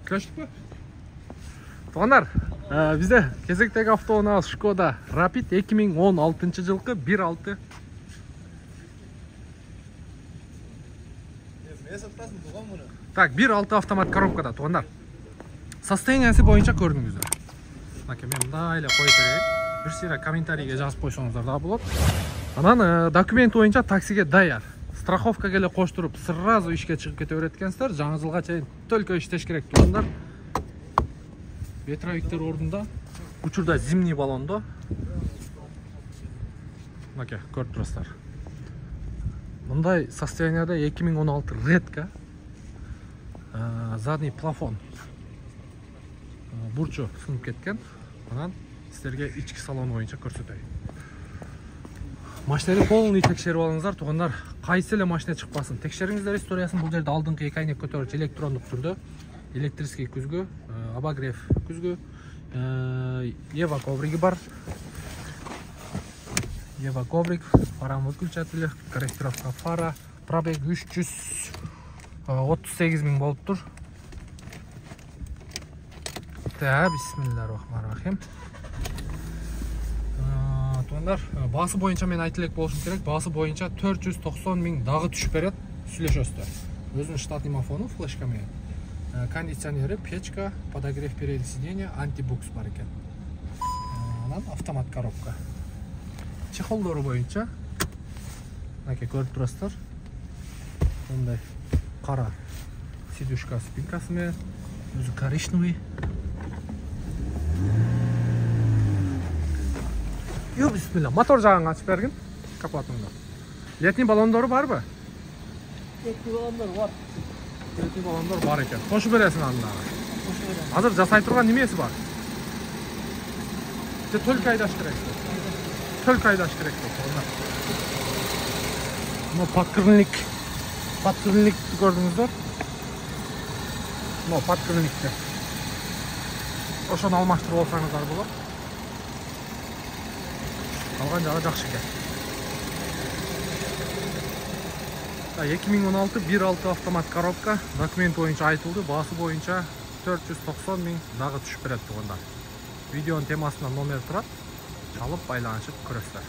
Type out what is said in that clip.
Köşkü. Tuğanlar, bizde кезектегі автоунаа Skoda Rapid 2016 жылғы 1.6. Так, 1.6 автомат коробкада, туғандар. Состояниясы бойынша көрдіңіздер. Мен мындай эле коюп берейин. Бир сыйра комментарийге жазып койсоңуздар да болот. Анан документ боюнча таксиге даяр. Страховка келе коштуруп, сразу ишке чыгып кете берет экенсиздер. Жаңы жылга чейин только иштеш керек, туғандар. Ветровиктер ордунда. Учурда зимний баллондо. Мынакей, көрүп турасыздар. Мындай состоянияда 2016 редка. Задний плафон. Бурчу сынып кеткен. Анан сіздерге ички салон боюнча көрсөтөйүн. Машинаны полный текшерип алыңыздар, тугандар. Кайсы эле машина чыкпасын. Текшериңиздер историясын. Бул жерде алдыңкы эки айнек көтөрүч электрондук түрдө. Электрический күзгү, обогрев күзгү, Ева ковриги бар. Ева коврик, фара выключатель, корректировка фара, пробег 338 000 болуптур. Да, бисмиллахиррахманиррахим. Тугандар, басы боюнча мен айтып элек болушум керек. Басы боюнча 490 000 дагы түшүп берет. Сүйлөшөсүздөр. Өзүнүн штатный мафону, флешка менен. Кондиционері, печка, подогрев переднего сиденья, антибукс бар екен. Анан автомат коробка. Чехолдору боюнча мынакей көрүп турасыздар. Мындай кара сидушка спинкасы менен, өзү коричневый. Ё, бисмилла, мотор жагын ачып бергин, капотуңду. Летний баллондору барбы? Летний баллондор бар. Летний баллондор бар екен. Кошуп бересиң анда. Азыр жасай турган немеси бар? Же только айдаш керек. Только айдаш керек. Но подкрыльник көрдүңүздөр. Но подкрыльникте. Ошону алмаштырып алсаңыздар болот. Алган жагы жакшы экен. 2016 1.6 автомат коробка. Документ боюнча айтылды. Басы боюнча 490 000 дагы түшүп берет тугандар. Видеонун темасында номер турат. Чалып байланышып көрөсүздөр.